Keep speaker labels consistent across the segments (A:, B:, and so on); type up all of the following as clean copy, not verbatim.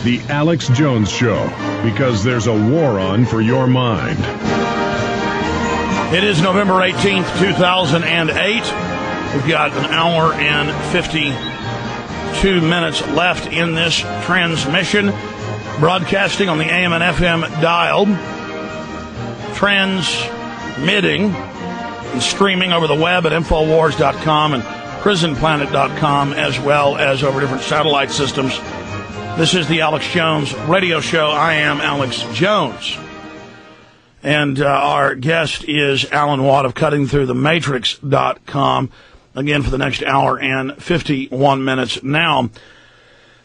A: The Alex Jones Show, because there's a war on for your mind.
B: It is November 18th, 2008. We've got an hour and 52 minutes left in this transmission, broadcasting on the AM and FM dial, transmitting and streaming over the web at Infowars.com and PrisonPlanet.com, as well as over different satellite systems. This is the Alex Jones Radio Show. I am Alex Jones. And our guest is Alan Watt of CuttingThroughTheMatrix.com, again for the next hour and 51 minutes. Now,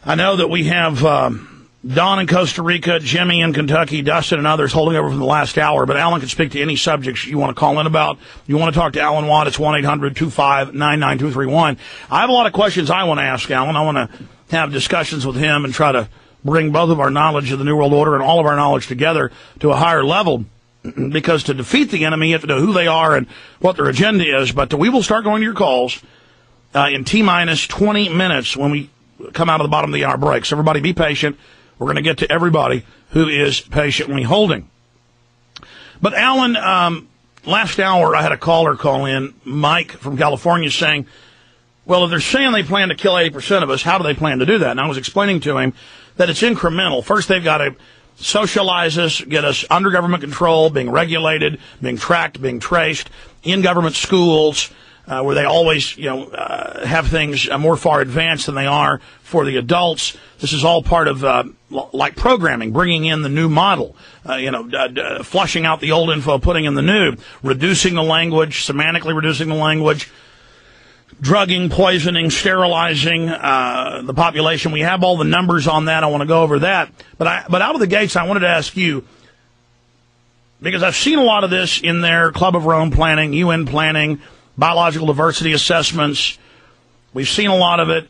B: I know that we have Don in Costa Rica, Jimmy in Kentucky, Dustin and others holding over from the last hour, but Alan can speak to any subjects you want to call in about. You want to talk to Alan Watt, it's 1-800-259-9231. I have a lot of questions I want to ask Alan. I want to have discussions with him and try to bring both of our knowledge of the New World Order and all of our knowledge together to a higher level. Because to defeat the enemy, you have to know who they are and what their agenda is. But we will start going to your calls in T-minus 20 minutes when we come out of the bottom of the hour break. So everybody be patient. We're going to get to everybody who is patiently holding. But Alan, last hour I had a caller call in, Mike from California, saying, well, if they're saying they plan to kill 80% of us, how do they plan to do that? And I was explaining to him that it's incremental. First, they've got to socialize us, get us under government control, being regulated, being tracked, being traced, in government schools, where they always, have things more far advanced than they are for the adults. This is all part of, like programming, bringing in the new model, flushing out the old info, putting in the new, reducing the language, semantically reducing the language, drugging, poisoning, sterilizing the population. We have all the numbers on that. I want to go over that. But out of the gates, I wanted to ask you, because I've seen a lot of this in their Club of Rome planning, UN planning, biological diversity assessments. We've seen a lot of it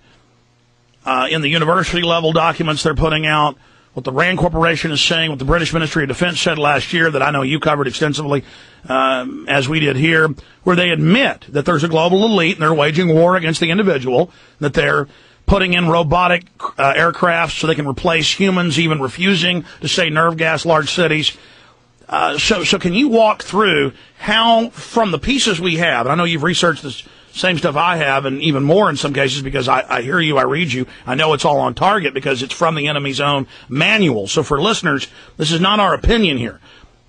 B: in the university level documents they're putting out. What the RAND Corporation is saying, what the British Ministry of Defense said last year that I know you covered extensively, as we did here, where they admit that there's a global elite and they're waging war against the individual, that they're putting in robotic aircraft so they can replace humans, even refusing to say nerve gas large cities. So can you walk through how, from the pieces we have, and I know you've researched this same stuff I have, and even more in some cases, because I hear you, I read you, I know it's all on target because it's from the enemy's own manual. So for listeners, this is not our opinion here.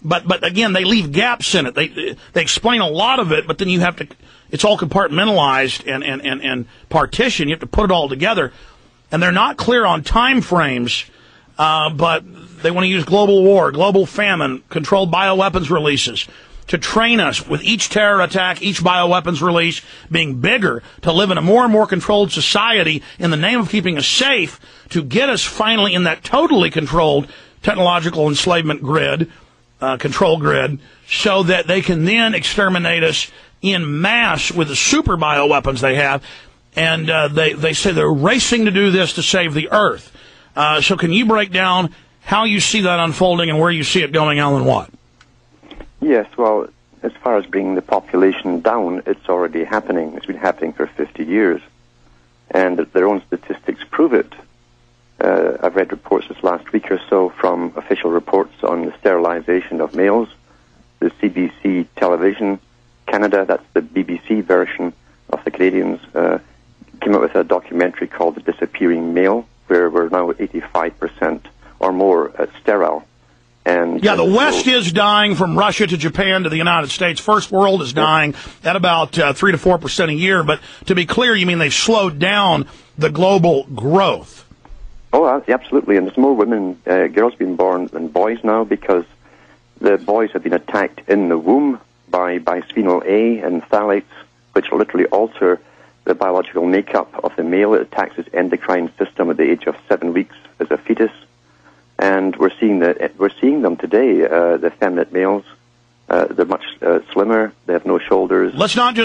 B: But again, they leave gaps in it. They explain a lot of it, but then you have to, it's all compartmentalized and partitioned. You have to put it all together. And they're not clear on time frames, but they want to use global war, global famine, controlled bioweapons releases, to train us with each terror attack, each bioweapons release being bigger, to live in a more and more controlled society in the name of keeping us safe, to get us finally in that totally controlled technological enslavement grid, control grid, so that they can then exterminate us in mass with the super bioweapons they have. And they say they're racing to do this to save the Earth. So can you break down how you see that unfolding and where you see it going, Alan Watt?
C: Yes, well, as far as bringing the population down, it's already happening. It's been happening for 50 years. And their own statistics prove it. I've read reports this last week or so from official reports on the sterilization of males. The CBC television, Canada, that's the BBC version of the Canadians, came up with a documentary called The Disappearing Male, where we're now 85% or more sterile. And
B: yeah, the West is dying from Russia to Japan to the United States. First world is dying at about 3 to 4% a year. But to be clear, you mean they've slowed down the global growth?
C: Oh, absolutely. And there's more women, girls being born than boys now, because the boys have been attacked in the womb by bisphenol A and phthalates, which literally alter the biological makeup of the male. It attacks his endocrine system at the age of 7 weeks as a fetus. And we're seeing them today. The effeminate males, they're much slimmer. They have no shoulders.
B: Let's not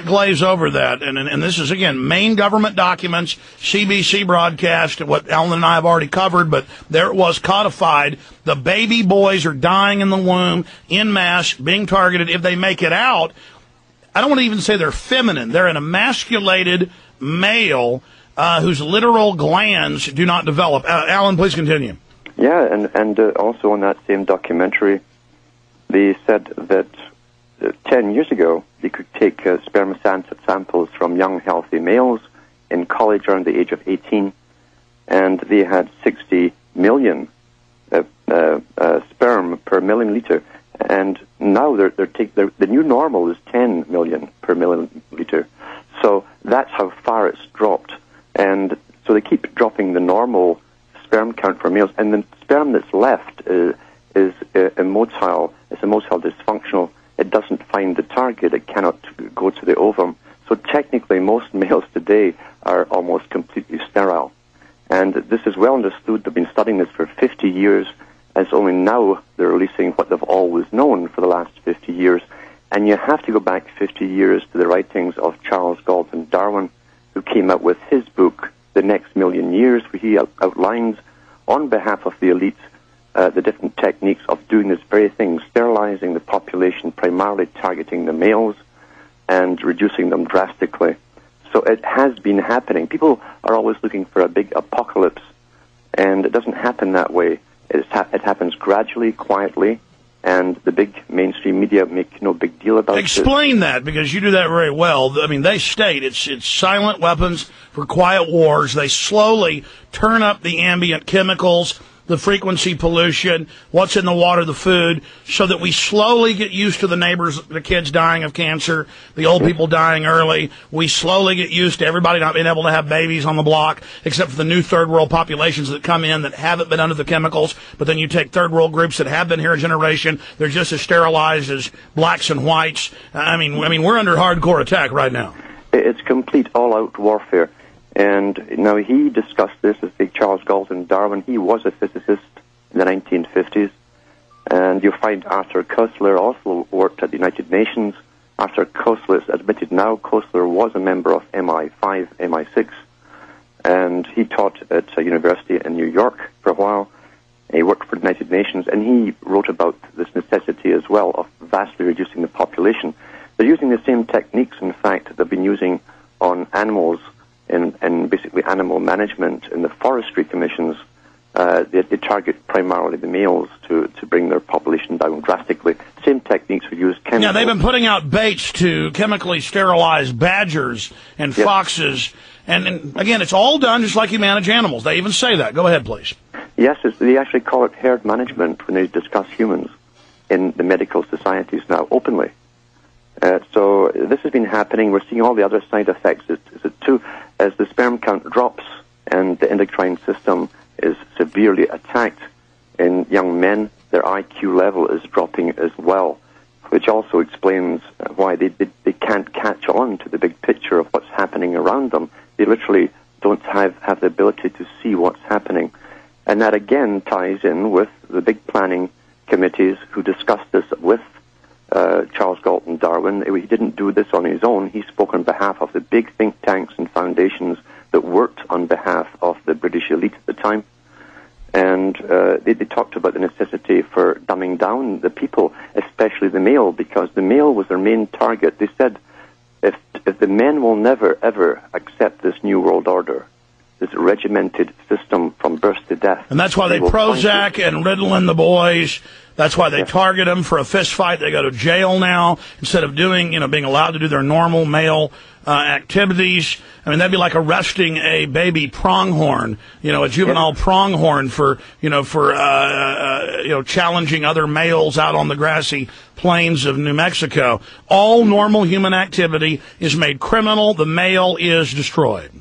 B: glaze over that. And this is again main government documents, CBC broadcast, what Alan and I have already covered. But there it was codified. The baby boys are dying in the womb en masse, being targeted. If they make it out, I don't want to even say they're feminine. They're an emasculated male. whose literal glands do not develop. Alan, please continue.
C: Yeah, and also on that same documentary, they said that 10 years ago, they could take sperm samples from young, healthy males in college around the age of 18, and they had 60 million sperm per milliliter. And now the new normal is 10 million per milliliter. So that's how far it's dropped. And so they keep dropping the normal sperm count for males, and the sperm that's left is immotile. It's immotile, dysfunctional. It doesn't find the target. It cannot go to the ovum. So technically, most males today are almost completely sterile. And this is well understood. They've been studying this for 50 years, as only now they're releasing what they've always known for the last 50 years. And you have to go back 50 years to the writings of Charles Galton Darwin, who came out with his book, The Next Million Years, where he outlines, on behalf of the elites, the different techniques of doing this very thing, sterilizing the population, primarily targeting the males, and reducing them drastically. So it has been happening. People are always looking for a big apocalypse, and it doesn't happen that way. It happens gradually, quietly, and the big mainstream media make no big deal about it.
B: Explain that, because you do that very well. I mean, they state it's silent weapons for quiet wars. They slowly turn up the ambient chemicals, the frequency pollution, what's in the water, the food, so that we slowly get used to the neighbors, the kids dying of cancer, the old people dying early. We slowly get used to everybody not being able to have babies on the block, except for the new third world populations that come in that haven't been under the chemicals. But then you take third world groups that have been here a generation, they're just as sterilized as blacks and whites. I mean, we're under hardcore attack right now.
C: It's complete all-out warfare. And now he discussed this as Charles Galton Darwin. He was a physicist in the 1950s. And you'll find Arthur Koestler also worked at the United Nations. Arthur Koestler is admitted now. Koestler was a member of MI5, MI6. And he taught at a university in New York for a while. He worked for the United Nations. And he wrote about this necessity as well of vastly reducing the population. They're using the same techniques, in fact, that they've been using on animals in basically animal management in the forestry commissions. They target primarily the males to bring their population down drastically. Same techniques we use.
B: Yeah, they've been putting out baits to chemically sterilize badgers and foxes. And again, it's all done just like you manage animals. They even say that. Go ahead, please.
C: Yes, they actually call it herd management when they discuss humans in the medical societies now openly. So this has been happening. We're seeing all the other side effects. As the sperm count drops and the endocrine system is severely attacked in young men, their IQ level is dropping as well, which also explains why they can't catch on to the big picture of what's happening around them. They literally don't have the ability to see what's happening. And that again ties in with the big planning committees who discussed this with Charles Galton Darwin. He didn't do this on his own. He spoke on behalf of the big think tanks and foundations that worked on behalf of the British elite at the time. And they talked about the necessity for dumbing down the people, especially the male, because the male was their main target. They said, if the men will never, ever accept this new world order, this regimented system from birth to death.
B: And that's why they Prozac and Ritalin the boys. That's why they target them for a fist fight. They go to jail now instead of being allowed to do their normal male activities. I mean, that'd be like arresting a baby pronghorn, a juvenile pronghorn for challenging other males out on the grassy plains of New Mexico. All normal human activity is made criminal. The male is destroyed.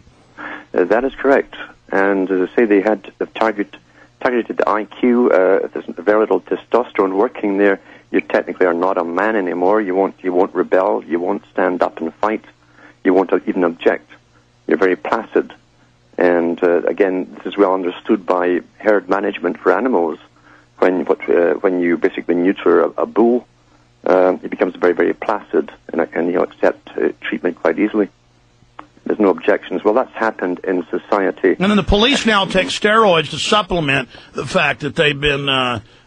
C: That is correct. And as I say, they had targeted the IQ. If there's very little testosterone working there, you technically are not a man anymore. You won't rebel. You won't stand up and fight. You won't even object. You're very placid. And again, this is well understood by herd management for animals. When you basically neuter a bull, he becomes very, very placid, and he'll accept treatment quite easily. There's no objections. Well, that's happened in society.
B: And then the police now take steroids to supplement the fact that they've been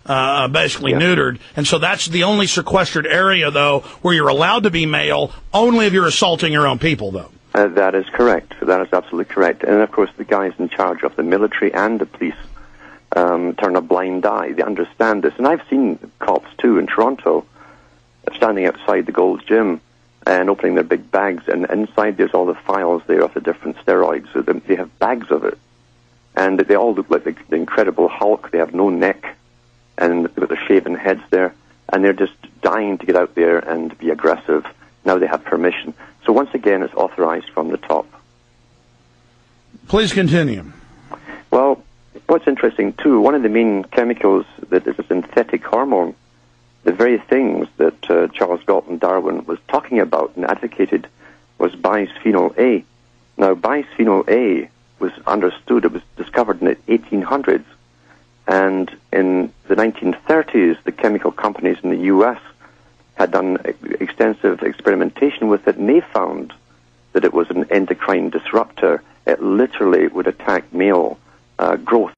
B: basically neutered. And so that's the only sequestered area, though, where you're allowed to be male, only if you're assaulting your own people, though.
C: That is correct. That is absolutely correct. And, of course, the guys in charge of the military and the police turn a blind eye. They understand this. And I've seen cops, too, in Toronto, standing outside the Gold's Gym and opening their big bags. And inside there's all the files there of the different steroids. So they have bags of it. And they all look like the Incredible Hulk. They have no neck. And they've got their shaven heads there. And they're just dying to get out there and be aggressive. Now they have permission. So once again, it's authorized from the top.
B: Please continue.
C: Well, what's interesting, too, one of the main chemicals that is a synthetic hormone, the very things that Charles Galton Darwin was talking about and advocated, was bisphenol A. Now, bisphenol A was understood, it was discovered in the 1800s, and in the 1930s, the chemical companies in the U.S. had done extensive experimentation with it, and they found that it was an endocrine disruptor. It literally would attack male growth